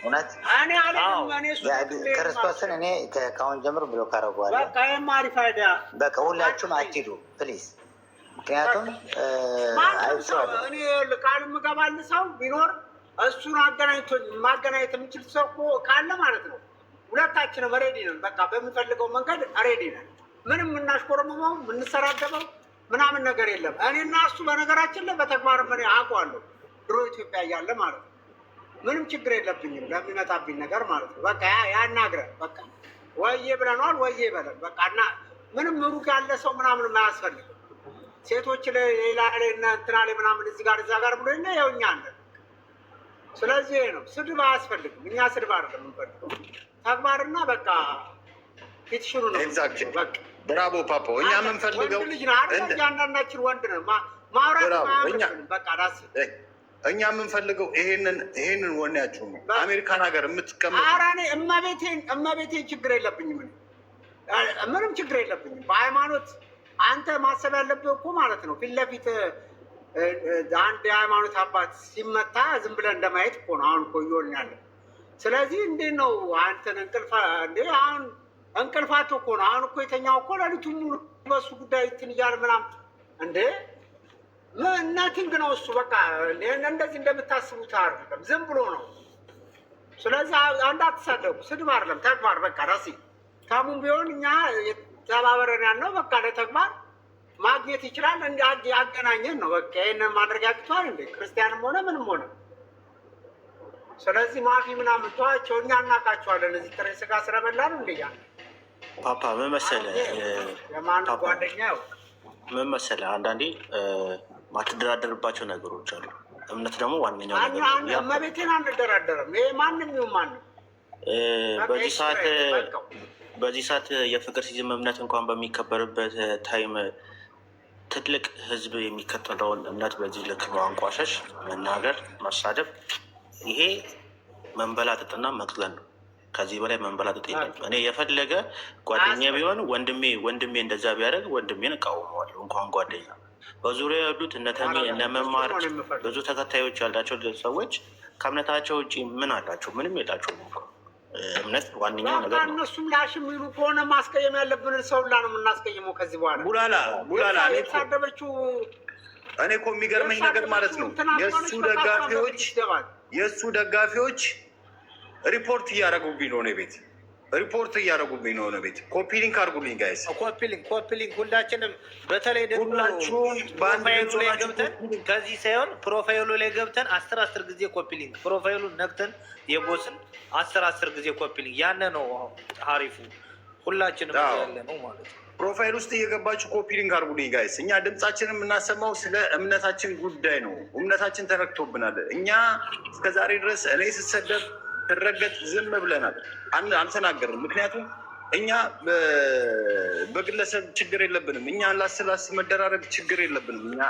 እውነት ክርስቶስን እኔ ከአሁን ጀምሮ ብሎ ካረጓለ በቃ ሁላችሁም አትሂዱ ፕሊዝ። ምክንያቱም እኔ ቃል ምገባል ሰው ቢኖር እሱን ማገናኘት የምችል ሰው ካለ ማለት ነው። ሁለታችንም ሬዲ ነን። በቃ በምንፈልገው መንገድ ሬዲ ነን። ምንም የምናሽኮረመመው የምንሰራደበው ምናምን ነገር የለም። እኔና እሱ በነገራችን ላይ በተግባር ምን አውቀዋለሁ ድሮ ኢትዮጵያ እያለ ማለት ነው። ምንም ችግር የለብኝም ለሚመጣብኝ ነገር ማለት ነው። በቃ ያናግረን በቃ ወዬ ብለናል፣ ወዬ በለን በቃ እና ምንም ሩቅ ያለ ሰው ምናምን የማያስፈልግም። ሴቶች ሌላ እንትና ላይ ምናምን እዚህ ጋር እዛ ጋር ብሎ ያው እኛ አለን። ስለዚህ ነው ስድብ አያስፈልግም። እኛ ስድብ አይደለም የምንፈልገው ተግባርና በቃ ፊትሽሩ ነው። በቃ ብራቮ ፓፓ። እኛ የምንፈልገው ልጅ ነው አይደል? እያንዳንዳችን ወንድ ነው ማውራት በቃ ራስ እኛ የምንፈልገው ይሄንን ወኔያችሁ ነው። አሜሪካን ሀገር የምትቀመጡ ኧረ እኔ እመቤቴን ችግር የለብኝም። ምንም ችግር የለብኝም በሃይማኖት። አንተ ማሰብ ያለብህ እኮ ማለት ነው ፊት ለፊት አንድ የሃይማኖት አባት ሲመታ ዝም ብለን እንደማየት እኮ ነው አሁን እኮ እየሆንን ያለን። ስለዚህ እንዴት ነው አንተን አሁን እንቅልፋት እኮ ነው አሁን እኮ የተኛው እኮ ሌሊቱን ሙሉ በሱ ጉዳይ እንትን እያለ ምናምን እንዴ ነቲንግ ነው እሱ። በቃ እንደዚህ እንደምታስቡት አይደለም፣ ዝም ብሎ ነው። ስለዚህ እንዳትሳደቡ፣ ስድብ አይደለም ተግባር። በቃ ራሴ ታሙም ቢሆን እኛ ተባበረን ያልነው በቃ ለተግባር ማግኘት ይችላል። ያገናኘን ነው በቃ። ይህንን ማድረግ ያቅቷል እንዴ ክርስቲያንም ሆነ ምንም ሆነ። ስለዚህ ማፊ ምናምን ተዋቸው፣ እኛ እናውቃቸዋለን። እዚህ ጥሬ ስጋ ስለበላን እንደ ያ ፓፓ ምን መሰለህ የማን ጓደኛ ምን መሰለህ አንዳንዴ ማትደራደርባቸው ነገሮች አሉ። እምነት ደግሞ ዋነኛው ነገር ነው። እመቤቴን አንደራደርም። ይሄ ማንም ይሁን ማንም በዚህ ሰዓት የፍቅር ሲዝም እምነት እንኳን በሚከበርበት ታይም ትልቅ ህዝብ የሚከተለውን እምነት በዚህ ልክ ማንቋሸሽ፣ መናገር፣ መሳደብ ይሄ መንበላጠጥና መቅዘን ነው። ከዚህ በላይ መንበላጠጥ የለም። እኔ የፈለገ ጓደኛ ቢሆን ወንድሜ እንደዛ ቢያደርግ ወንድሜን እቃወመዋለሁ። እንኳን ጓደኛ በዙሪያ ያሉት እነተሜ እነመማር ብዙ ተከታዮች ያላቸው ሰዎች ከእምነታቸው ውጭ ምን አላቸው? ምንም የላቸውም። እምነት ዋነኛው ነገር ነው። እነሱም ላሽ የሚሉ ከሆነ ማስቀየም ያለብንን ሰው ላ ነው የምናስቀይመው። ከዚህ በኋላ ቡላላ የተሳደበችው እኔ እኮ የሚገርመኝ ነገር ማለት ነው የእሱ ደጋፊዎች ሪፖርት እያደረጉብኝ ነው ቤት ኮፒ ሊንክ አድርጉልኝ ጋይስ፣ ኮፒ ሊንክ ሁላችንም። በተለይ ደግሞ ፕሮፋይሉ ላይ ገብተን ከዚህ ሳይሆን ፕሮፋይሉ ላይ ገብተን 10 ጊዜ ኮፒ ሊንክ ፕሮፋይሉን ነክተን የቦስን 10 ጊዜ ኮፒ ሊንክ ያነ ነው አሪፉ። ሁላችንም ያለ ነው ማለት ነው። ፕሮፋይል ውስጥ እየገባችሁ ኮፒ ሊንክ አድርጉልኝ ጋይስ። እኛ ድምጻችንን የምናሰማው ስለ እምነታችን ጉዳይ ነው። እምነታችን ተረክቶብናል። እኛ እስከዛሬ ድረስ እኔ ስሰደብ ትረገጥ ዝም ብለናል፣ አልተናገርም። ምክንያቱም እኛ በግለሰብ ችግር የለብንም። እኛ ላስላስ መደራረግ ችግር የለብንም። እኛ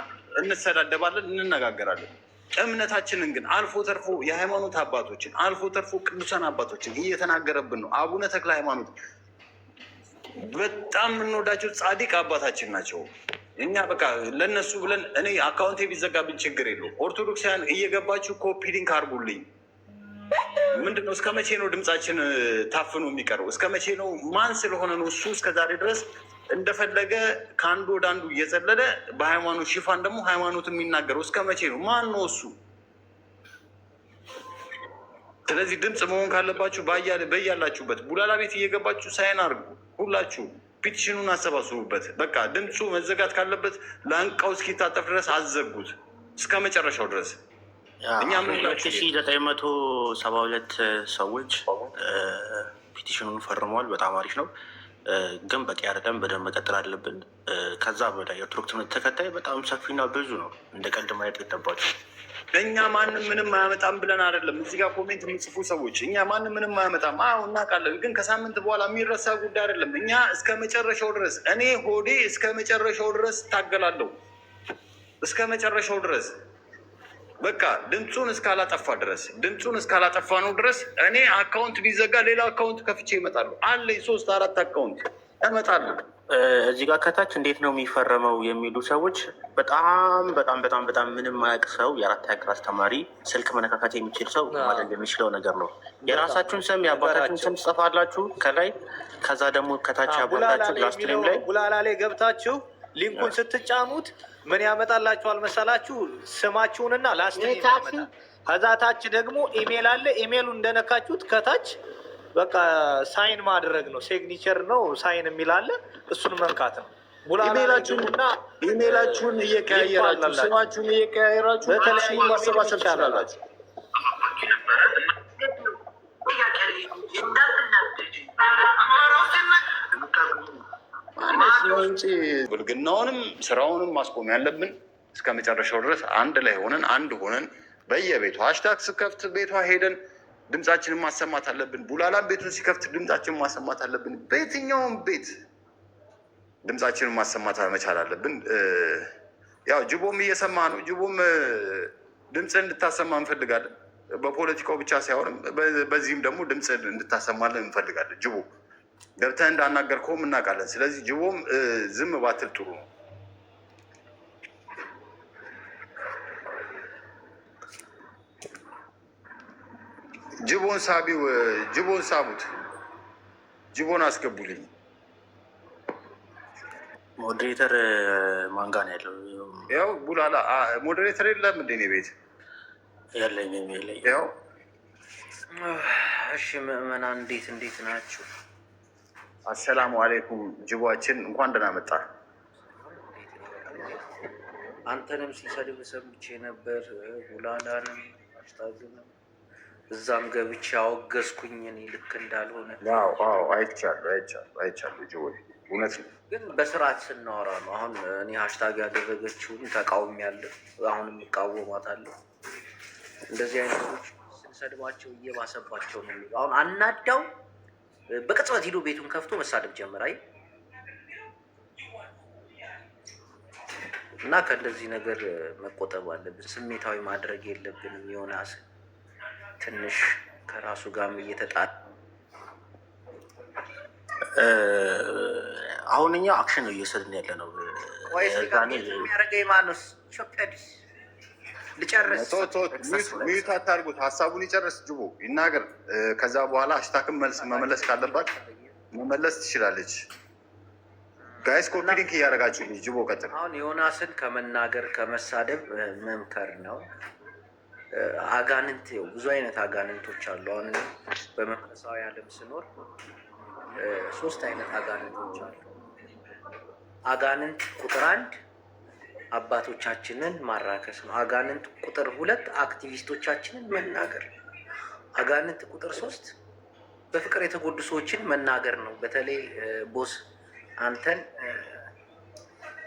እንሰዳደባለን፣ እንነጋገራለን። እምነታችንን ግን አልፎ ተርፎ የሃይማኖት አባቶችን አልፎ ተርፎ ቅዱሳን አባቶችን እየተናገረብን ነው። አቡነ ተክለ ሃይማኖት በጣም የምንወዳቸው ጻድቅ አባታችን ናቸው። እኛ በቃ ለእነሱ ብለን እኔ አካውንቴ ቢዘጋብኝ ችግር የለው። ኦርቶዶክሳውያን እየገባችሁ ኮፒ ሊንክ አድርጉልኝ። ምንድነው? እስከ መቼ ነው ድምጻችን ታፍኖ የሚቀረው? እስከ መቼ ነው? ማን ስለሆነ ነው እሱ እስከዛሬ ድረስ እንደፈለገ ከአንዱ ወደ አንዱ እየዘለለ በሃይማኖት ሽፋን ደግሞ ሃይማኖት የሚናገረው? እስከ መቼ ነው? ማን ነው እሱ? ስለዚህ ድምፅ መሆን ካለባችሁ በያላችሁበት ቡላላ ቤት እየገባችሁ ሳይን አድርጉ። ሁላችሁ ፒቲሽኑን አሰባስቡበት። በቃ ድምፁ መዘጋት ካለበት ለአንቃው እስኪታጠፍ ድረስ አዘጉት እስከ መጨረሻው ድረስ። እኛ 1972 ሰዎች ፒቲሽኑን ፈርመዋል። በጣም አሪፍ ነው፣ ግን በቂ አይደለም። በደንብ መቀጠል አለብን። ከዛ በላይ የኦርቶዶክስ እምነት ተከታይ በጣም ሰፊና ብዙ ነው። እንደ ቀልድ ማየት የለባቸው። እኛ ማንም ምንም አያመጣም ብለን አይደለም። እዚህ ጋር ኮሜንት የሚጽፉ ሰዎች እኛ ማንም ምንም አያመጣም እናውቃለን፣ ግን ከሳምንት በኋላ የሚረሳ ጉዳይ አይደለም። እኛ እስከ መጨረሻው ድረስ እኔ ሆዴ እስከ መጨረሻው ድረስ ታገላለሁ። እስከ መጨረሻው ድረስ በቃ ድምፁን እስካላጠፋ ነው ድረስ እኔ አካውንት ቢዘጋ ሌላ አካውንት ከፍቼ እመጣለሁ። አለኝ 3-4 አካውንት እመጣለሁ። እዚህ ጋር ከታች እንዴት ነው የሚፈረመው የሚሉ ሰዎች በጣም በጣም በጣም በጣም ምንም ማያውቅ ሰው የ4ኛ ክላስ ተማሪ ስልክ መነካካት የሚችል ሰው ማድረግ የሚችለው ነገር ነው። የራሳችሁን ስም የአባታችሁን ስም ጽፋላችሁ ከላይ፣ ከዛ ደግሞ ከታች ያባታችሁ ላስትሪም ላይ ቡላላ ላይ ገብታችሁ ሊንኩን ስትጫኑት ምን ያመጣላችኋል መሰላችሁ? ስማችሁንና ላስትሪም ያመጣል። ከዛ ታች ደግሞ ኢሜል አለ። ኢሜሉ እንደነካችሁት ከታች በቃ ሳይን ማድረግ ነው። ሲግኒቸር ነው ሳይን የሚል አለ። እሱን መንካት ነው። ኢሜላችሁን እየቀያየራችሁ ስማችሁን እየቀያየራችሁ በተለያዩ ማሰባሰብ ትችላላችሁ። ብልግናውንም ስራውንም ማስቆም ያለብን እስከ መጨረሻው ድረስ አንድ ላይ ሆነን በየቤቱ ሃሽታግ ስከፍት ቤቷ ሄደን ድምጻችንን ማሰማት አለብን። ቡላላም ቤቱን ሲከፍት ድምጻችንን ማሰማት አለብን። በየትኛውም ቤት ድምጻችንን ማሰማት መቻል አለብን። ያው ጅቦም እየሰማ ነው። ጅቦም ድምፅ እንድታሰማ እንፈልጋለን። በፖለቲካው ብቻ ሳይሆንም በዚህም ደግሞ ድምፅ እንድታሰማለን እንፈልጋለን። ጅቦ ገብተህ እንዳናገርከውም እናውቃለን። ስለዚህ ጅቦም ዝም ባትል ጥሩ ነው። ጅቦን ሳቡት፣ ጅቦን አስገቡልኝ። ሞዴሬተር ማን ጋር ነው ያለው? ያው ቡላላ ሞዴሬተር የለም እንደ እኔ ቤት የለኝም። ያው እሺ ምዕመናን እንዴት ናችሁ? አሰላሙ አሌይኩም። ጅቦችን እንኳን ደህና መጣ። አንተንም ሲሰድብ ሰምቼ ነበር፣ ቡላላንም አስታግንም እዛም ገብቼ አወገዝኩኝ። እኔ ልክ እንዳልሆነ አይቻሉ ጅቦ እውነት ነው፣ ግን በስርዓት ስናወራ ነው። አሁን እኔ ሀሽታግ ያደረገችውን ተቃውሜያለሁ፣ አሁንም እቃወማታለሁ። እንደዚህ አይነቶች ስንሰድባቸው እየባሰባቸው ነው የሚለው። አሁን አናዳው በቅጽበት ሂዶ ቤቱን ከፍቶ መሳደብ ጀመረ። አይ እና ከእንደዚህ ነገር መቆጠብ አለብን። ስሜታዊ ማድረግ የለብንም። ዮናስ ትንሽ ከራሱ ጋርም እየተጣጣ አሁን እኛ አክሽን ነው እየወሰድን ያለ ነው። የሚያደርገኝ ማነው? ቾፔዲስ ልጨርስ። ሚዩት አታርጉት፣ ሀሳቡን ይጨርስ። ጅቦ ይናገር። ከዛ በኋላ አሽታክም መልስ መመለስ ካለባት መመለስ ትችላለች። ጋይስ ኮፒ ሊንክ እያደረጋችሁ ጅቦ ቀጥል። አሁን ዮናስን ከመናገር ከመሳደብ መምከር ነው። አጋንንት ብዙ አይነት አጋንንቶች አሉ። አሁን በመንፈሳዊ ዓለም ስኖር 3 አይነት አጋንንቶች አሉ። አጋንንት ቁጥር 1 አባቶቻችንን ማራከስ ነው። አጋንንት ቁጥር 2 አክቲቪስቶቻችንን መናገር። አጋንንት ቁጥር 3 በፍቅር የተጎዱ ሰዎችን መናገር ነው። በተለይ ቦስ አንተን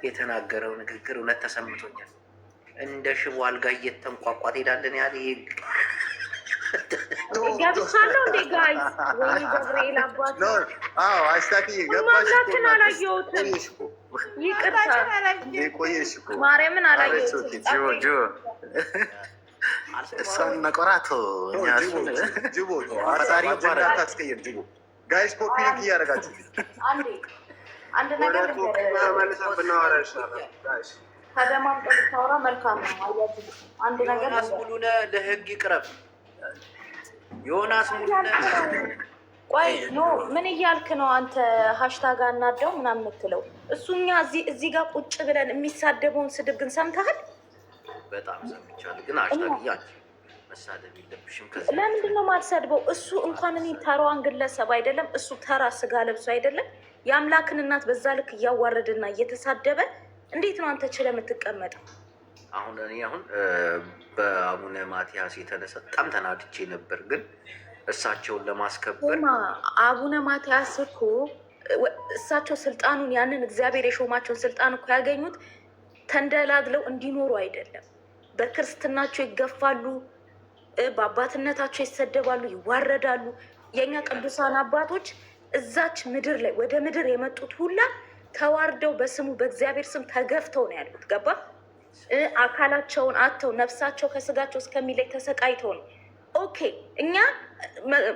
የተናገረው ንግግር እውነት ተሰምቶኛል። እንደ ሽቦ አልጋ እየተንቋቋ ትሄዳለን ያለ ገብቻለሁ እንዴ ጋይስ? ወይ ገብርኤል አባት አሽታኪ ገባሽ? ማምላክን አላየሁትም። ይቅርታ ቆየሽ እኮ ማርያምን አላየሁትም። እሷን መቆራቶ ጅቦ ፈጣሪ ታስቀየር። ጅቦ ጋይስ ኮፒ ሊንክ እያደረጋችሁ አንድ ነገር ከደማም ጠብታውራ መልካም ነው። አያችሁ አንድ ነገር ዮናስ ሙሉነ ለህግ ይቅረብ። ዮናስ ሙሉነ ቆይ ኖ ምን እያልክ ነው አንተ? ሀሽታግ አናደው ምናምን የምትለው እሱኛ እዚህ ጋር ቁጭ ብለን የሚሳደበውን ስድብ ግን ሰምተሃል? በጣም ሰምቻለሁ። ግን ሀሽታግ እያንቺ መሳደብ የለብሽም። ለምንድን ነው የማትሰድበው? እሱ እንኳን እኔ ተራዋን ግለሰብ አይደለም፣ እሱ ተራ ስጋ ለብሶ አይደለም። የአምላክን እናት በዛ ልክ እያዋረድና እየተሳደበ እንዴት ነው አንተ ችለህ የምትቀመጠው? አሁን እኔ በአቡነ ማትያስ የተነሳ በጣም ተናድቼ ነበር፣ ግን እሳቸውን ለማስከበር አቡነ ማትያስ እኮ እሳቸው ስልጣኑን ያንን እግዚአብሔር የሾማቸውን ስልጣን እኮ ያገኙት ተንደላድለው እንዲኖሩ አይደለም። በክርስትናቸው ይገፋሉ፣ በአባትነታቸው ይሰደባሉ፣ ይዋረዳሉ። የእኛ ቅዱሳን አባቶች እዛች ምድር ላይ ወደ ምድር የመጡት ሁላ ተዋርደው በስሙ በእግዚአብሔር ስም ተገፍተው ነው ያሉት። ገባ? አካላቸውን አጥተው ነፍሳቸው ከስጋቸው እስከሚለይ ተሰቃይተው ነው ኦኬ እኛ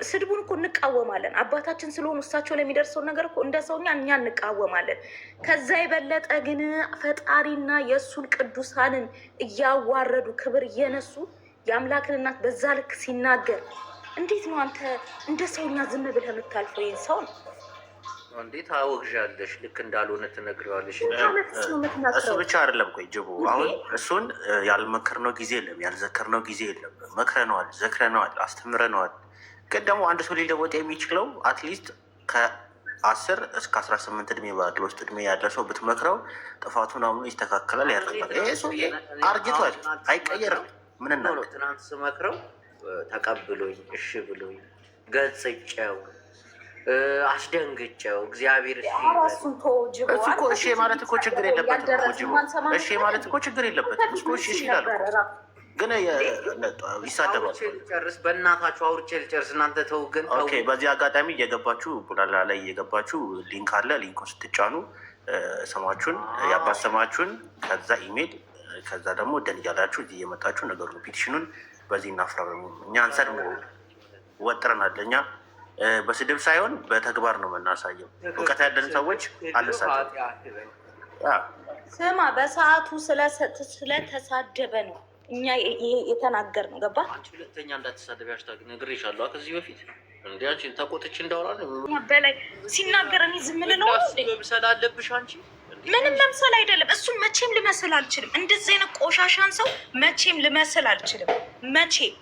ስድቡን እኮ እንቃወማለን። አባታችን ስለሆኑ እሳቸው ለሚደርሰውን ነገር እኮ እንደ ሰውኛ እኛ እንቃወማለን። ከዛ የበለጠ ግን ፈጣሪና የእሱን ቅዱሳንን እያዋረዱ ክብር እየነሱ የአምላክን እናት በዛ ልክ ሲናገር እንዴት ነው አንተ እንደ ሰውኛ ዝም ብለህ የምታልፈው? ይህን ሰው ነው እንዴት አወግዣለሽ? ልክ እንዳልሆነ ትነግሪዋለሽ። እሱ ብቻ አይደለም። ቆይ ጅቡ፣ አሁን እሱን ያልመከርነው ጊዜ የለም፣ ያልዘከርነው ጊዜ የለም። መክረነዋል፣ ዘክረነዋል፣ አስተምረነዋል። ግን ደግሞ አንድ ሰው ሊለወጥ የሚችለው አትሊስት ከ10 እስከ 18 እድሜ ባለው ውስጥ እድሜ ያለ ሰው ብትመክረው ጥፋቱን አምኖ ይስተካከላል፣ ያርፋል። ይሄ ሰው አርጅቷል፣ አይቀየርም። ምን እናድርግ? ትናንት ስመክረው ተቀብሎኝ እሺ ብሎኝ ገጽጨው አስደንግጨው እግዚአብሔር እኮ እሺ ማለት እኮ ችግር የለበትም። እሺ ማለት እኮ ችግር የለበትም። እሺ ይላል፣ ግን ይሳደባል። ጨርስ፣ በእናታችሁ አውርቼ ልጨርስ። እናንተ ተው ግን። ኦኬ፣ በዚህ አጋጣሚ እየገባችሁ ቡላላ ላይ እየገባችሁ ሊንክ አለ። ሊንኩን ስትጫኑ ስማችሁን የአባት ስማችሁን ከዛ ኢሜል ከዛ ደግሞ ደን እያላችሁ እዚህ እየመጣችሁ ነገሩ ፒቲሽኑን በዚህ እናፍራረሙ። እኛ አንሰድ ወጥረናል። እኛ በስድብ ሳይሆን በተግባር ነው የምናሳየው። እውቀት ያለን ሰዎች አልሳቸው። ስማ፣ በሰዓቱ ስለተሳደበ ነው እኛ የተናገር ነው። ገባ? አንቺ ሁለተኛ እንዳትሳደብ ያሽታግ ነግሬሻለሁ ከዚህ በፊት እንዲ አንቺ ተቆጥቼ እንዳወራ በላይ ሲናገር እኔ ዝም ልል ነው። መምሰል አለብሽ አንቺ። ምንም መምሰል አይደለም። እሱም መቼም ልመስል አልችልም። እንደዚህ አይነት ቆሻሻን ሰው መቼም ልመስል አልችልም። መቼም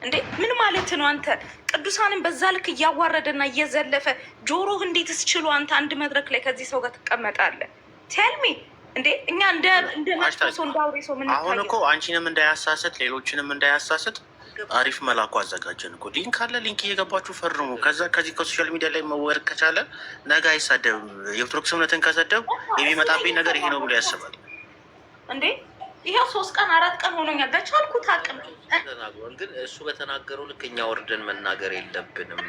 እንዴ ምን ማለት ነው? አንተ ቅዱሳንን በዛ ልክ እያዋረደና እየዘለፈ ጆሮህ እንዴት እስችሉ አንተ አንድ መድረክ ላይ ከዚህ ሰው ጋር ትቀመጣለህ? ቴልሚ እንዴ እኛ እንደ መጥፎ ሰው እንዳውሬ ሰው ምን? አሁን እኮ አንቺንም እንዳያሳስት ሌሎችንም እንዳያሳስት አሪፍ መላኩ አዘጋጀን እኮ። ሊንክ አለ፣ ሊንክ እየገባችሁ ፈርሙ። ከዛ ከዚህ ከሶሻል ሚዲያ ላይ መወረድ ከቻለ ነገ አይሳደብም። የኦርቶዶክስ እምነትን ከሰደብ የሚመጣብኝ ነገር ይሄ ነው ብሎ ያስባል እንዴ። ይሄው 3 ቀን 4 ቀን ሆኖኛል። በቻልኩት አቅም ተናግሯል። ግን እሱ በተናገረው ልክ እኛ ወርደን መናገር የለብንም።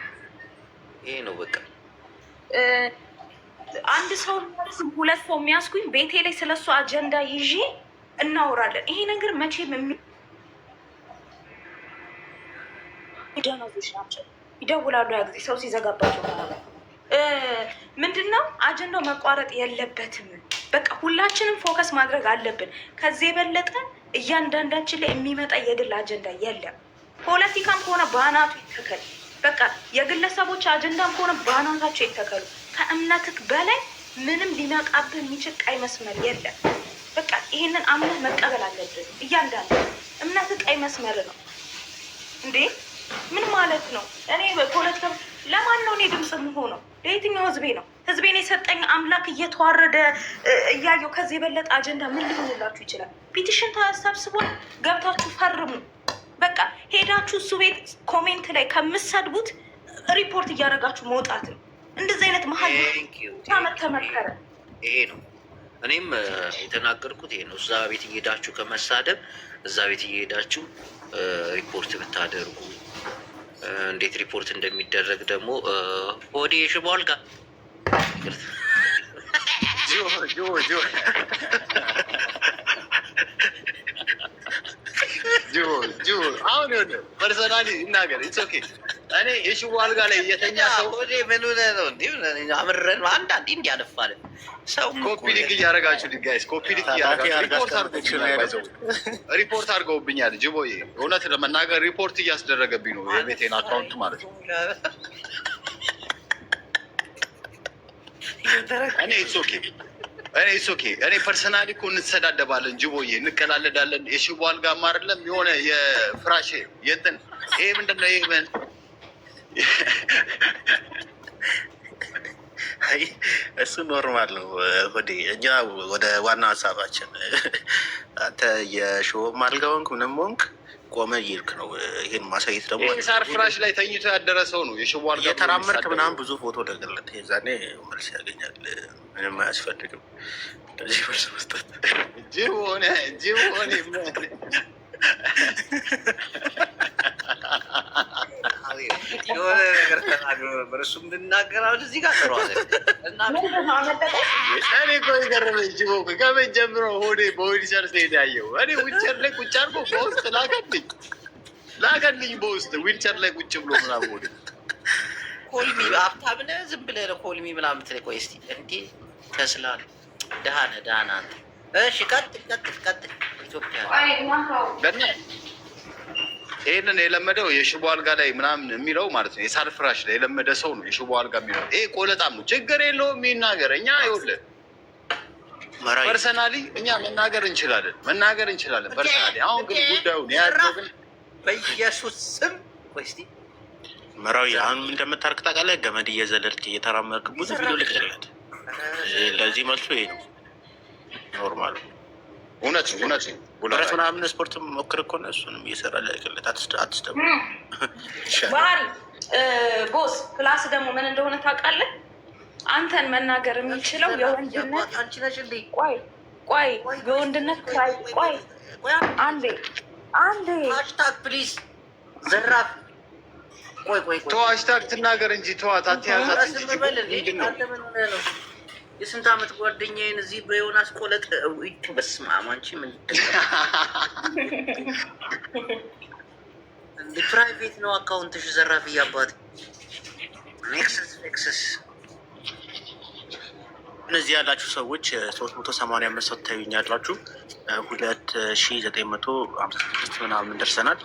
ይሄ ነው በቃ። አንድ ሰው 2 ሰው የሚያስኩኝ ቤቴ ላይ ስለሱ አጀንዳ ይዤ እናወራለን። ይሄ ነገር መቼም ደነዞች ናቸው። ይደውላሉ ያ ጊዜ ሰው ሲዘጋባቸው ምንድነው አጀንዳው መቋረጥ የለበትም። በቃ ሁላችንም ፎከስ ማድረግ አለብን። ከዚህ የበለጠ እያንዳንዳችን ላይ የሚመጣ የግል አጀንዳ የለም። ፖለቲካም ከሆነ በአናቱ ይተከል። በቃ የግለሰቦች አጀንዳም ከሆነ በአናታቸው ይተከሉ። ከእምነትህ በላይ ምንም ሊመጣብህ የሚችል ቀይ መስመር የለም። በቃ ይሄንን አምነህ መቀበል አለብን። እያንዳንዱ እምነትህ ቀይ መስመር ነው እንዴ። ምን ማለት ነው? እኔ ፖለቲካ ለማን ነው እኔ ድምፅ የምሆነው? ለየትኛው ህዝቤ ነው? ህዝቤን የሰጠኝ አምላክ እየተዋረደ እያየው ከዚህ የበለጠ አጀንዳ ምን ሊሆንላችሁ ይችላል? ፒቲሽን ተሰብስቦ ገብታችሁ ፈርሙ። በቃ ሄዳችሁ እሱ ቤት ኮሜንት ላይ ከምሰድቡት ሪፖርት እያደረጋችሁ መውጣት ነው። እንደዚህ አይነት መሀል ተመከረ። ይሄ ነው እኔም የተናገርኩት ይሄ ነው። እዛ ቤት እየሄዳችሁ ከመሳደብ እዛ ቤት እየሄዳችሁ ሪፖርት ብታደርጉ። እንዴት ሪፖርት እንደሚደረግ ደግሞ ሆዴ ሽቧል ጋር አሁን ሆነ ፐርሰናሊ እናገር ኦኬ። እኔ የሽቦ አልጋ ላይ እየተኛ ሰው ሆዴ ምን ሆነ ነው እንዲ አምረን አንዳንዴ እንዲያነፋለን ሰው ኮፒ ሊንክ እያደረጋችሁ ጋይስ፣ ኮፒ ሊንክ እያደረጋችሁ ሪፖርት አድርገውብኛል። ጅቦዬ እውነት ለመናገር ሪፖርት እያስደረገብኝ ነው የቤቴን አካውንት ማለት ነው። እኔ ኦኬ እኔ ፐርሰናሊ እኮ እንሰዳደባለን፣ ጅቦዬ እንቀላለዳለን። የሽቦ አልጋማ አይደለም የሆነ የፍራሽ የእንትን ይሄ ምንድን ነው? ይሄ ምን እሱ ኖርማል ነው። ሆዴ እኛ ወደ ዋና ሀሳባችን አንተ የሾም አልጋ ሆንክ ምንም ሆንክ ቆመ እየሄድክ ነው። ይሄን ማሳየት ደግሞ ሳር ፍራሽ ላይ ተኝቶ ያደረ ሰው ነው የሽቦ አልጋ የተራመድክ ምናምን ብዙ ፎቶ ደግለት የዛኔ መልስ ያገኛል። ምንም አያስፈልግም እንደዚህ መልስ መስጠት። ጅቦኔ የሆነ ነገር ተናግሮ ነበር። እሱም ብናገር አሁን እዚህ ጋር ጥሩ አለ እና እኔ እኮ የገረመኝ ጅቦ ከመቼ ጀምሮ ሆዴ በሆድ ሰርስ ሄድ ያየው እኔ ውጭር ላይ ቁጭ አድርጎ በውስጥ ላከብኝ። ላከልኝ በውስጥ ዊልቸር ላይ ቁጭ ብሎ ምናምን ወደ ኮልሚ ሀብታም ነህ ዝም ብለህ ነው ኮልሚ ምናምን የምትለኝ። ቆይ እስኪ እንዴ ተስላ ደህና ነህ ደህና አንተ። እሺ ቀጥል። ኢትዮጵያ ይህንን የለመደው የሽቦ አልጋ ላይ ምናምን የሚለው ማለት ነው። የሳር ፍራሽ ላይ የለመደ ሰው ነው የሽቦ አልጋ የሚለው። ይሄ ቆለጣም ነው፣ ችግር የለውም ይናገር። እኛ ይኸውልህ ፐርሰናሊ እኛ መናገር እንችላለን። ፐርሰናሊ አሁን ግን ጉዳዩን የያዘው ግን በኢየሱስ ስም ቆይ እስኪ መራዊ አሁን እንደምታርቅ ታውቃለህ። ገመድ እየዘለልክ እየተራመድክ ብዙ ቪዲዮ ልቅለት። ለዚህ መልሱ ይሄ ነው። ኖርማል እውነት ብረት ምናምን ስፖርት ሞክር እኮ ነው። እሱንም እየሰራ ልቅለት። አትስደቡ ባህሪ ቦስ ፕላስ ደግሞ ምን እንደሆነ ታውቃለህ? አንተን መናገር የሚችለው የወንድነት ቆይ የወንድነት ቆይ አንዴ ሃሽታግ ፕሊዝ ዘራፍ ቆይ ሃሽታግ ትናገር እንጂ ተዋት፣ አትያዛት እንጂ የስንት ዓመት ጓደኛዬን እዚህ በዮናስ ቆለጥ በስመ አብ አንቺ ምንድን ነው እንደ ፕራይቬት ነው አካውንትሽ ዘራፍ እያባት ኔክሰስ እነዚህ ያላችሁ ሰዎች 385 ሰው ታዩኛላችሁ። 2956 ምናምን ደርሰናል።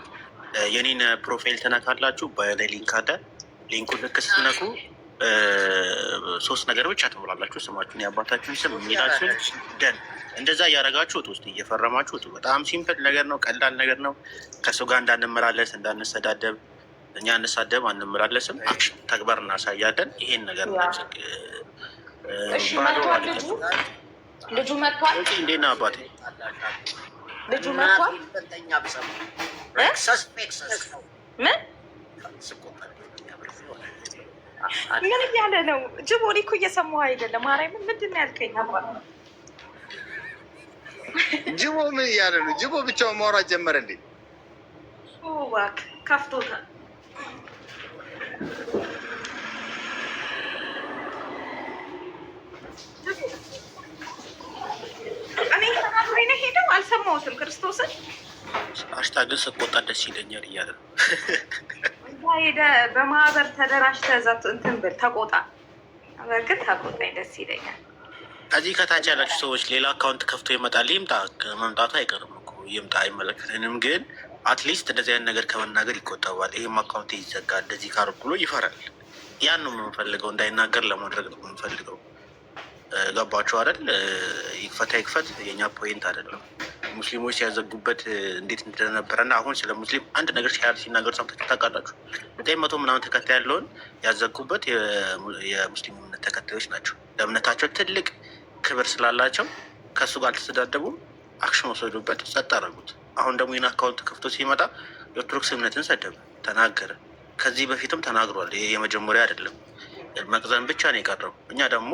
የኔን ፕሮፋይል ተነካላችሁ። ባዮላይ ሊንክ አለ። ሊንኩን ልክ ስትነኩ 3 ነገር ብቻ ትሞላላችሁ። ስማችሁን፣ የአባታችሁን ስም፣ የሚላችሁን ደን እንደዛ እያደረጋችሁ ውስጥ እየፈረማችሁ ውጡ። በጣም ሲምፕል ነገር ነው፣ ቀላል ነገር ነው። ከሰው ጋር እንዳንመላለስ፣ እንዳንሰዳደብ፣ እኛ እንሳደብ አንመላለስም። አክሽን ተግባር እናሳያለን። ይሄን ነገር ነው። ልጁ መጥቷል። እንዴት ነህ አባቴ? ልጁ መጥቷል። ምን እያለ ነው? ጅቦ እኔ እኮ እየሰማሁ አይደለም። ማርያምን ምንድን ነው ያልከኝ? ጅቦ ምን እያለ ነው? ጅቦ ብቻውን ማውራት ጀመረ እንዴ? እባክህ ከፍቶታል። እኔ ተናግሬ ነው ሄደው አልሰማሁትም። ክርስቶስን ሃሽታግን ስትቆጣ ደስ ይለኛል እያለ ነው። ሄደ በማህበር ተደራጅተህ እዛ እንትን ብል ተቆጣ። በእርግጥ ተቆጣኝ ደስ ይለኛል። ከዚህ ከታች ያላችሁ ሰዎች ሌላ አካውንት ከፍቶ ይመጣል። ይምጣ፣ መምጣቱ አይቀርም እኮ ይምጣ፣ አይመለከተንም። ግን አትሊስት እንደዚህ አይነት ነገር ከመናገር ይቆጠባል። ይህም አካውንት ይዘጋል እንደዚህ ካርብ ብሎ ይፈራል። ያን ነው የምንፈልገው፣ እንዳይናገር ለማድረግ ነው የምንፈልገው። ገባችሁ አይደል? ይክፈት የኛ ፖይንት አይደለም። ሙስሊሞች ሲያዘጉበት እንዴት እንደነበረና አሁን ስለ ሙስሊም አንድ ነገር ሲናገሩ ሰምታችሁ ታውቃላችሁ? 900 ምናምን ተከታይ ያለውን ያዘጉበት የሙስሊም እምነት ተከታዮች ናቸው። ለእምነታቸው ትልቅ ክብር ስላላቸው ከእሱ ጋር አልተሰዳደቡም። አክሽን ወሰዱበት፣ ጸጥ አደረጉት። አሁን ደግሞ ይህን አካውንት ከፍቶ ሲመጣ የኦርቶዶክስ እምነትን ሰደበ፣ ተናገረ። ከዚህ በፊትም ተናግሯል። ይሄ የመጀመሪያ አይደለም። መቅዘን ብቻ ነው የቀረው። እኛ ደግሞ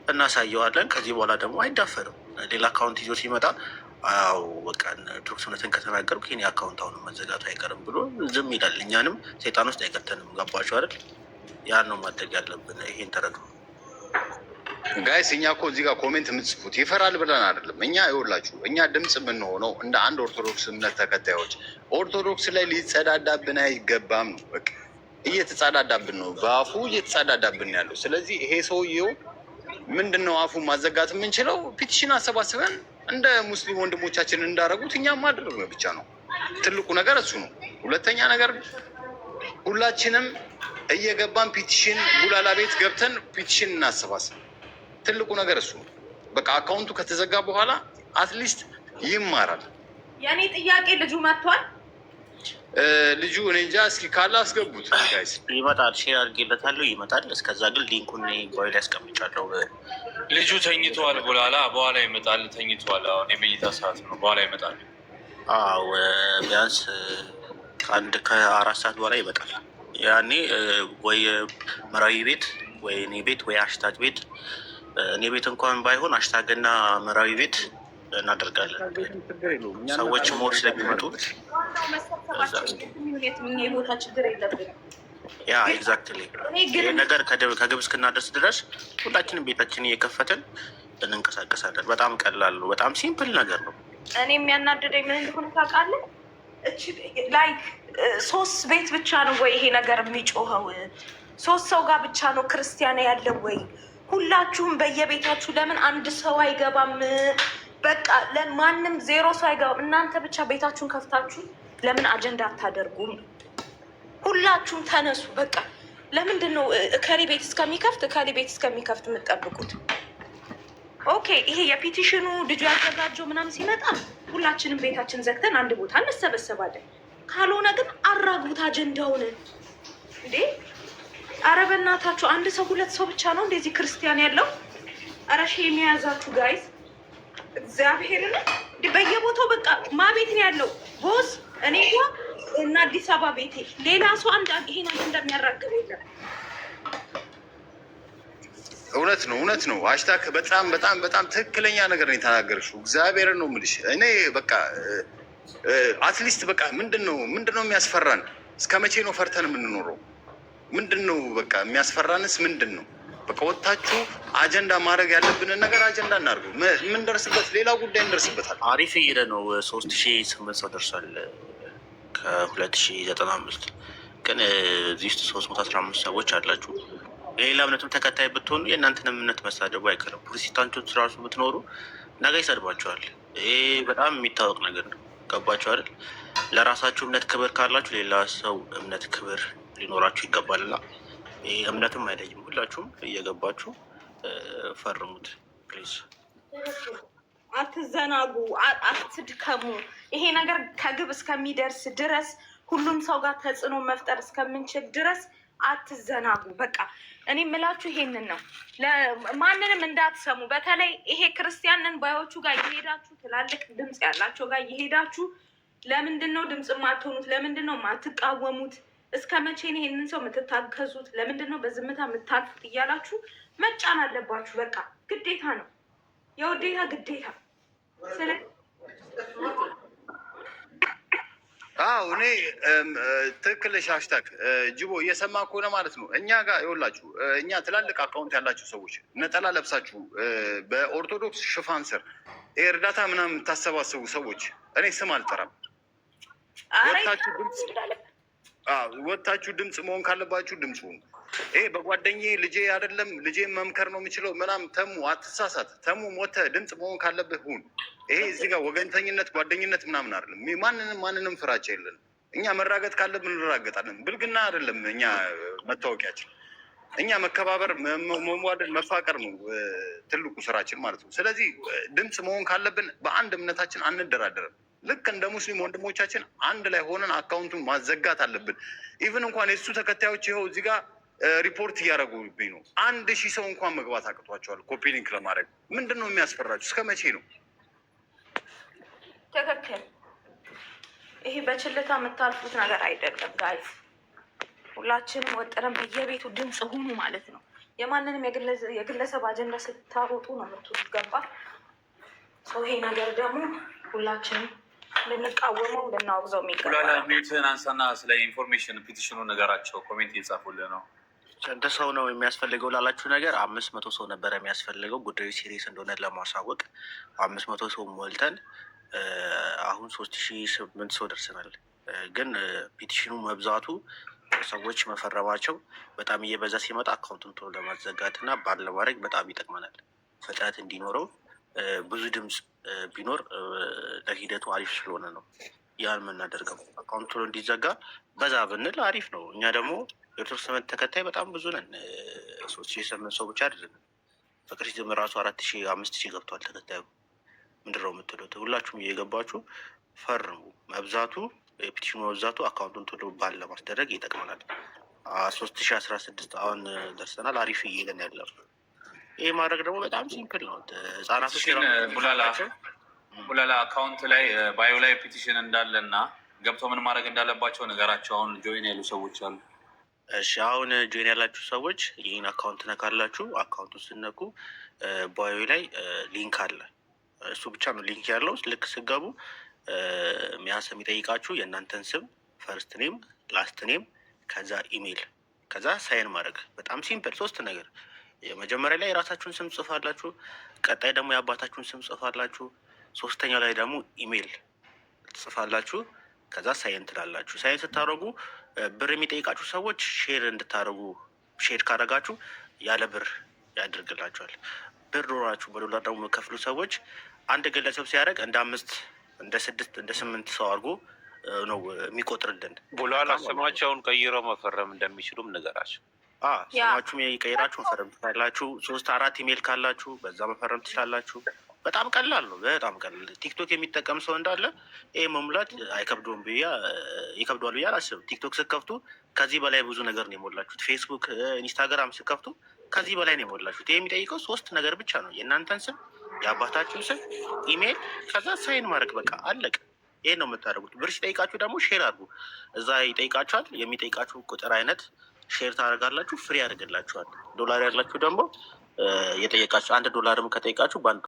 እናሳየዋለን። ከዚህ በኋላ ደግሞ አይዳፈርም። ሌላ አካውንት ይዞ ሲመጣ አዎ በቃ ኦርቶዶክስ እምነትን ከተናገርኩ ይሄን አካውንት አሁን መዘጋቱ አይቀርም ብሎ ዝም ይላል። እኛንም ሰይጣን ውስጥ አይቀተንም። ገባችሁ አይደል? ያን ነው ማድረግ ያለብን። ይሄን ተረዱ ጋይስ። እኛ እኮ እዚህ ጋር ኮሜንት የምትጽፉት ይፈራል ብለን አይደለም። እኛ ይኸውላችሁ፣ እኛ ድምፅ የምንሆነው እንደ አንድ ኦርቶዶክስ እምነት ተከታዮች ኦርቶዶክስ ላይ ሊጸዳዳብን አይገባም ነው። በቃ እየተጸዳዳብን ነው፣ በአፉ እየተጸዳዳብን ያለው። ስለዚህ ይሄ ሰውዬው ምንድን ነው አፉ ማዘጋት የምንችለው? ፒቲሽን አሰባስበን እንደ ሙስሊም ወንድሞቻችን እንዳደረጉት እኛም ማድረግ ነው ብቻ ነው። ትልቁ ነገር እሱ ነው። ሁለተኛ ነገር ሁላችንም እየገባን ፒቲሽን ጉላላ ቤት ገብተን ፒቲሽን እናሰባስብ። ትልቁ ነገር እሱ ነው። በቃ አካውንቱ ከተዘጋ በኋላ አትሊስት ይማራል። የእኔ ጥያቄ ልጁ መጥቷል። ልጁ እኔ እንጃ፣ እስኪ ካለ አስገቡት። ጋይስ ይመጣል፣ ሼር አድርጌለታለሁ፣ ይመጣል። እስከዛ ግን ሊንኩን ቦይል ያስቀምጫለሁ። ልጁ ተኝተዋል። በኋላ ይመጣል። ተኝተዋል። አሁን የመኝታ ሰዓት ነው። በኋላ ይመጣል። አዎ ቢያንስ ከ4 ሰዓት በኋላ ይመጣል። ያኔ ወይ መራዊ ቤት ወይ እኔ ቤት ወይ ሃሽታግ ቤት፣ እኔ ቤት እንኳን ባይሆን ሃሽታግና መራዊ ቤት እናደርጋለን። ሰዎች ሞር ስለሚመጡ ቦታ ችግር የለብንም። ያ ኤግዛክትሊ ይህ ነገር ከግብ እስክናደርስ ድረስ ሁላችንም ቤታችን እየከፈትን እንንቀሳቀሳለን። በጣም ቀላል ነው። በጣም ሲምፕል ነገር ነው። እኔ የሚያናድደኝ ምን እንደሆነ ታውቃለህ? ላይ 3 ቤት ብቻ ነው ወይ ይሄ ነገር የሚጮኸው? 3 ሰው ጋር ብቻ ነው ክርስቲያን ያለው ወይ? ሁላችሁም በየቤታችሁ ለምን አንድ ሰው አይገባም? በቃ ለማንም 0 ሰው አይገባም። እናንተ ብቻ ቤታችሁን ከፍታችሁ ለምን አጀንዳ አታደርጉም? ሁላችሁም ተነሱ። በቃ ለምንድን ነው እከሌ ቤት እስከሚከፍት የምትጠብቁት? ኦኬ፣ ይሄ የፒቲሽኑ ልጁ ያዘጋጀው ምናምን ሲመጣ ሁላችንም ቤታችን ዘግተን አንድ ቦታ እንሰበሰባለን። ካልሆነ ግን አራግቡት አጀንዳውን እንዴ! አረ በእናታችሁ 1 ሰው 2 ሰው ብቻ ነው እንደዚህ ክርስቲያን ያለው? አረ ሼም የያዛችሁ ጋይዝ እግዚአብሔርን በየቦታው በቃ ቤት ነው ያለው ቦስ። እኔ እና አዲስ አበባ ቤቴ ሌላ ሰው ይሄን እንደሚያራግብ የለም። እውነት ነው። ሃሽታግ በጣም ትክክለኛ ነገር ነው የተናገርሽው። እግዚአብሔርን ነው የምልሽ። እኔ በቃ አትሊስት በቃ ምንድን ነው የሚያስፈራን? እስከ መቼ ነው ፈርተን የምንኖረው? ምንድን ነው በቃ የሚያስፈራንስ ምንድን ነው? በቃ ወጥታችሁ አጀንዳ ማድረግ ያለብንን ነገር አጀንዳ እናድርገው። የምንደርስበት ሌላ ጉዳይ እንደርስበታል። አሪፍ እየሄደ ነው። 3800 ሰው ደርሷል ከ2095 ግን እዚህ ውስጥ 315 ሰዎች አላችሁ። የሌላ እምነትም ተከታይ ብትሆኑ የእናንተን እምነት መሳደቡ አይቀርም። ፕሮቴስታንቶች ራሱ ብትኖሩ ነገ ይሰድባቸዋል። ይሄ በጣም የሚታወቅ ነገር ነው። ገባችሁ አይደል? ለራሳችሁ እምነት ክብር ካላችሁ ሌላ ሰው እምነት ክብር ሊኖራችሁ ይገባልና ይሄ እምነትም አይለይም። ሁላችሁም እየገባችሁ ፈርሙት ፕሊዝ። አትዘናጉ፣ አትድከሙ። ይሄ ነገር ከግብ እስከሚደርስ ድረስ ሁሉም ሰው ጋር ተጽዕኖ መፍጠር እስከምንችል ድረስ አትዘናጉ። በቃ እኔ የምላችሁ ይሄንን ነው። ማንንም እንዳትሰሙ። በተለይ ይሄ ክርስቲያንን ባዮቹ ጋር እየሄዳችሁ ትላልቅ ድምፅ ያላቸው ጋር እየሄዳችሁ ለምንድን ነው ድምፅ የማትሆኑት? ለምንድን ነው የማትቃወሙት? እስከ መቼ ነው ይሄንን ሰው የምትታገዙት? ለምንድን ነው በዝምታ የምታልፉት? እያላችሁ መጫን አለባችሁ። በቃ ግዴታ ነው፣ የውዴታ ግዴታ። እኔ ትክክል ሃሽታግ ጅቦ እየሰማ ከሆነ ማለት ነው። እኛ ጋር ይኸውላችሁ፣ እኛ ትላልቅ አካውንት ያላችሁ ሰዎች ነጠላ ለብሳችሁ በኦርቶዶክስ ሽፋን ስር እርዳታ ምናምን የምታሰባሰቡ ሰዎች እኔ ስም አልጠራም። ወጥታችሁ ድምፅ መሆን ካለባችሁ ድምፅ ሁኑ። ይሄ በጓደኛዬ ልጄ አይደለም ልጄ መምከር ነው የምችለው ምናምን። ተሙ አትሳሳት። ተሙ ሞተ ድምፅ መሆን ካለብህ ሁን። ይሄ እዚህ ጋር ወገንተኝነት ጓደኝነት ምናምን አይደለም። ማንንም ፍራቻ የለንም። እኛ መራገጥ ካለብን እንራገጣለን። ብልግና አይደለም እኛ መታወቂያችን። እኛ መከባበር፣ መዋደድ፣ መፋቀር ነው ትልቁ ስራችን ማለት ነው። ስለዚህ ድምፅ መሆን ካለብን በአንድ እምነታችን አንደራደርም። ልክ እንደ ሙስሊም ወንድሞቻችን አንድ ላይ ሆነን አካውንቱን ማዘጋት አለብን። ኢቭን እንኳን የእሱ ተከታዮች ይኸው እዚህ ጋር ሪፖርት እያደረጉብኝ ነው። 1000 ሰው እንኳን መግባት አቅቷቸዋል ኮፒ ሊንክ ለማድረግ። ምንድን ነው የሚያስፈራችሁ? እስከ መቼ ነው? ትክክል። ይሄ በችልታ የምታልፉት ነገር አይደለም ጋይስ። ሁላችንም ወጥረን በየቤቱ ድምፅ ሁኑ ማለት ነው። የማንንም የግለሰብ አጀንዳ ስታወጡ ነው የምትሉት። ገባ? ይሄ ነገር ደግሞ ሁላችንም ልንቃወመው ልናወግዘው የሚገባ። ሚዩትህን አንሳና ስለ ኢንፎርሜሽን ፒቲሽኑ ነገራቸው። ኮሜንት እየጻፉልህ ነው። ስንት ሰው ነው የሚያስፈልገው ላላችሁ ነገር 500 ሰው ነበረ የሚያስፈልገው ጉዳዩ ሲሪየስ እንደሆነ ለማሳወቅ 500 ሰው ሞልተን አሁን 3008 ሰው ደርሰናል። ግን ፒቲሽኑ መብዛቱ ሰዎች መፈረማቸው በጣም እየበዛ ሲመጣ አካውንቱን ቶሎ ለማዘጋት እና ባል ለማድረግ በጣም ይጠቅመናል። ፍጥነት እንዲኖረው ብዙ ድምፅ ቢኖር ለሂደቱ አሪፍ ስለሆነ ነው ያን የምናደርገው። አካውንቱ ቶሎ እንዲዘጋ በዛ ብንል አሪፍ ነው። እኛ ደግሞ የኦርቶዶክስ እምነት ተከታይ በጣም ብዙ ነን። 3008 ሰው ብቻ አይደለም። ፍቅር ሲጀምር ራሱ 4000 5000 ገብቷል ተከታዩ። ምንድን ነው የምትሉት? ሁላችሁም እየገባችሁ ፈርሙ። መብዛቱ የፒቲሽኑ መብዛቱ አካውንቱን ቶሎ ባል ለማስደረግ ይጠቅመናል። 3016 አሁን ደርሰናል። አሪፍ እየሄደን ያለው ይህ ማድረግ ደግሞ በጣም ሲምፕል ነው። ህጻናቶች ቡላላ አካውንት ላይ ባዮ ላይ ፒቲሽን እንዳለ እና ገብቶ ምን ማድረግ እንዳለባቸው ነገራቸው። አሁን ጆይን ያሉ ሰዎች አሉ። እሺ፣ አሁን ጆይን ያላችሁ ሰዎች ይህን አካውንት ነካላችሁ። አካውንቱን ስነኩ ባዮ ላይ ሊንክ አለ። እሱ ብቻ ነው ሊንክ ያለው። ልክ ስገቡ ሚያንስ የሚጠይቃችሁ የእናንተን ስም፣ ፈርስት ኔም፣ ላስት ኔም፣ ከዛ ኢሜይል፣ ከዛ ሳይን ማድረግ። በጣም ሲምፕል 3 ነገር። የመጀመሪያ ላይ የራሳችሁን ስም ጽፋላችሁ። ቀጣይ ደግሞ የአባታችሁን ስም ጽፋላችሁ። 3ኛው ላይ ደግሞ ኢሜይል ጽፋላችሁ። ከዛ ሳይን ትላላችሁ። ሳይን ስታደርጉ ብር የሚጠይቃችሁ ሰዎች ሼር እንድታደርጉ፣ ሼር ካደረጋችሁ ያለ ብር ያደርግላችኋል። ብር ኖራችሁ በዶላር ደግሞ የምከፍሉ ሰዎች አንድ ግለሰብ ሲያደርግ እንደ 5 እንደ 6 እንደ 8 ሰው አድርጎ ነው የሚቆጥርልን። ቡላላ ስማቸውን ቀይረው መፈረም እንደሚችሉም ንገራቸው። ስማችሁም የቀይራችሁ መፈረም ትችላላችሁ። 3-4 ኢሜል ካላችሁ በዛ መፈረም ትችላላችሁ። በጣም ቀላል ነው፣ በጣም ቀላል። ቲክቶክ የሚጠቀም ሰው እንዳለ ይህ መሙላት አይከብደውም ይከብደዋል ብዬ አላስብም። ቲክቶክ ስከፍቱ ከዚህ በላይ ብዙ ነገር ነው የሞላችሁት። ፌስቡክ፣ ኢንስታግራም ስከፍቱ ከዚህ በላይ ነው የሞላችሁት። ይህ የሚጠይቀው 3 ነገር ብቻ ነው። የእናንተን ስም፣ የአባታችሁን ስም፣ ኢሜል፣ ከዛ ሳይን ማድረግ፣ በቃ አለቅ። ይሄን ነው የምታደርጉት። ብር ሲጠይቃችሁ ደግሞ ሼር አድርጉ። እዛ ይጠይቃችኋል። የሚጠይቃችሁ ቁጥር አይነት ሼር ታደርጋላችሁ፣ ፍሪ ያደርግላችኋል። ዶላር ያላችሁ ደግሞ የጠየቃችሁ $1 ከጠይቃችሁ በአንድ